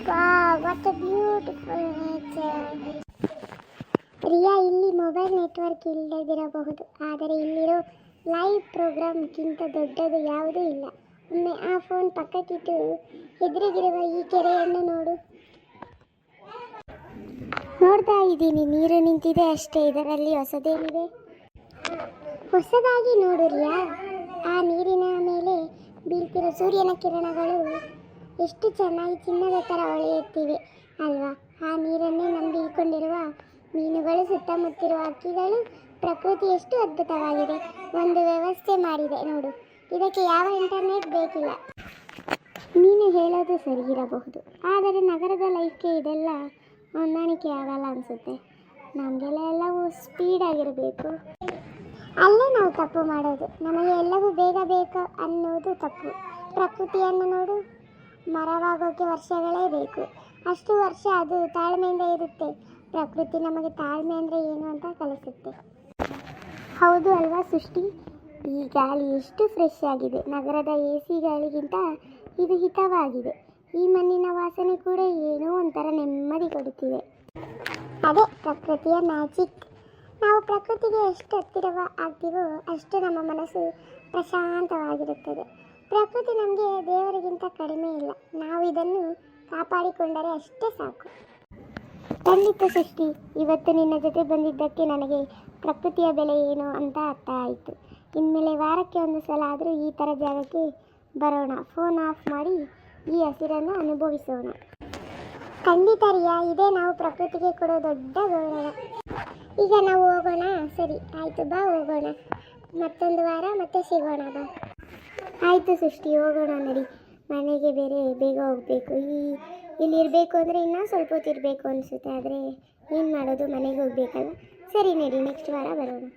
Wow, what a beautiful nature. Riya, ಇಲ್ಲಿ mobile network ಇಲ್ಲದಿರಬಹುದು, ಆದರೆ ಇಲ್ಲಿರೋ ಲೈವ್ ಪ್ರೋಗ್ರಾಮ್ಗಿಂತ ದೊಡ್ಡದು ಯಾವುದೂ ಇಲ್ಲ. ಒಮ್ಮೆ ಆ ಫೋನ್ ಪಕ್ಕಕ್ಕಿಟ್ಟು ಎದುರಿಗಿರುವ ಈ ಕೆರೆಯನ್ನು ನೋಡು. ನೋಡ್ತಾ ಇದ್ದೀನಿ, ನೀರು ನಿಂತಿದೆ ಅಷ್ಟೇ. ಇದರಲ್ಲಿ ಹೊಸದೇನಿದೆ? ಹೊಸದಾಗಿ ನೋಡು ರಿಯಾ, ಆ ನೀರಿನ ಮೇಲೆ ಬೀಳ್ತಿರೋ ಸೂರ್ಯನ ಕಿರಣಗಳು ಎಷ್ಟು ಚೆನ್ನಾಗಿ ಚಿನ್ನದ ಥರ ಹೊಳೆಯುತ್ತಿವೆ ಅಲ್ವಾ? ಆ ನೀರನ್ನೇ ನಂಬಿಕೊಂಡಿರುವ ಮೀನುಗಳು, ಸುತ್ತಮುತ್ತಿರುವ ಹಕ್ಕಿಗಳು, ಪ್ರಕೃತಿ ಎಷ್ಟು ಅದ್ಭುತವಾಗಿದೆ. ಒಂದು ವ್ಯವಸ್ಥೆ ಮಾಡಿದೆ ನೋಡು, ಇದಕ್ಕೆ ಯಾವ ಇಂಟರ್ನೆಟ್ ಬೇಕಿಲ್ಲ. ನೀನು ಹೇಳೋದು ಸರಿ ಇರಬಹುದು, ಆದರೆ ನಗರದ ಲೈಫ್ಗೆ ಇದೆಲ್ಲ ಹೊಂದಾಣಿಕೆ ಆಗಲ್ಲ ಅನಿಸುತ್ತೆ. ನಮಗೆಲ್ಲ ಎಲ್ಲವೂ ಸ್ಪೀಡಾಗಿರಬೇಕು. ಅಲ್ಲೇ ನಾವು ತಪ್ಪು ಮಾಡೋದು. ನಮಗೆ ಎಲ್ಲವೂ ಬೇಗ ಬೇಕು ಅನ್ನೋದು ತಪ್ಪು. ಪ್ರಕೃತಿಯನ್ನು ನೋಡು, ಮರವಾಗೋಕ್ಕೆ ವರ್ಷಗಳೇ ಬೇಕು. ಅಷ್ಟು ವರ್ಷ ಅದು ತಾಳ್ಮೆಯಿಂದ ಇರುತ್ತೆ. ಪ್ರಕೃತಿ ನಮಗೆ ತಾಳ್ಮೆ ಅಂದರೆ ಏನು ಅಂತ ಕಲಿಸುತ್ತೆ. ಹೌದು ಅಲ್ವಾ ಸೃಷ್ಟಿ? ಈ ಗಾಳಿ ಎಷ್ಟು ಫ್ರೆಶ್ ಆಗಿದೆ. ನಗರದ AC ಗಾಳಿಗಿಂತ ಇದು ಹಿತವಾಗಿದೆ. ಈ ಮಣ್ಣಿನ ವಾಸನೆ ಕೂಡ ಏನೋ ಒಂಥರ ನೆಮ್ಮದಿ ಕೊಡುತ್ತಿದೆ. ಅದೇ ಪ್ರಕೃತಿಯ ಮ್ಯಾಜಿಕ್. ನಾವು ಪ್ರಕೃತಿಗೆ ಎಷ್ಟು ಹತ್ತಿರ ಆಗ್ತೀವೋ ಅಷ್ಟು ನಮ್ಮ ಮನಸ್ಸು ಪ್ರಶಾಂತವಾಗಿರುತ್ತದೆ. ಪ್ರಕೃತಿ ನಮಗೆ ದೇವರಿಗಿಂತ ಕಡಿಮೆ ಇಲ್ಲ. ನಾವು ಇದನ್ನು ಕಾಪಾಡಿಕೊಂಡರೆ ಅಷ್ಟೇ ಸಾಕು. ಖಂಡಿತ ಸೃಷ್ಟಿ, ಇವತ್ತು ನಿನ್ನ ಜೊತೆ ಬಂದಿದ್ದಕ್ಕೆ ನನಗೆ ಪ್ರಕೃತಿಯ ಬೆಲೆ ಏನು ಅಂತ ಅರ್ಥ ಆಯಿತು. ಇನ್ಮೇಲೆ ವಾರಕ್ಕೆ ಒಂದು ಸಲ ಆದರೂ ಈ ಥರ ಜಾಗಕ್ಕೆ ಬರೋಣ. ಫೋನ್ ಆಫ್ ಮಾಡಿ ಈ ಹಸಿರನ್ನು ಅನುಭವಿಸೋಣ. ಖಂಡಿತ ರಿಯಾ, ಇದೇ ನಾವು ಪ್ರಕೃತಿಗೆ ಕೊಡೋ ದೊಡ್ಡ ಗೌರವ. ಈಗ ನಾವು ಹೋಗೋಣ? ಸರಿ ಆಯಿತು, ಬಾ ಹೋಗೋಣ. ಮತ್ತೊಂದು ವಾರ ಮತ್ತೆ ಸಿಗೋಣ, ಬಾ. ಆಯಿತು ಸೃಷ್ಟಿ, ಹೋಗೋಣ ನಡಿ. ಮನೆಗೆ ಬೇರೆ ಬೇಗ ಹೋಗಬೇಕು. ಇಲ್ಲಿರಬೇಕು ಅಂದರೆ ಇನ್ನೂ ಸ್ವಲ್ಪ ಹೊತ್ತು ಇರಬೇಕು ಅನಿಸುತ್ತೆ, ಆದರೆ ಏನು ಮಾಡೋದು, ಮನೆಗೆ ಹೋಗಬೇಕಲ್ಲ. ಸರಿ ನಡಿ, ನೆಕ್ಸ್ಟ್ ವಾರ ಬರೋಣ.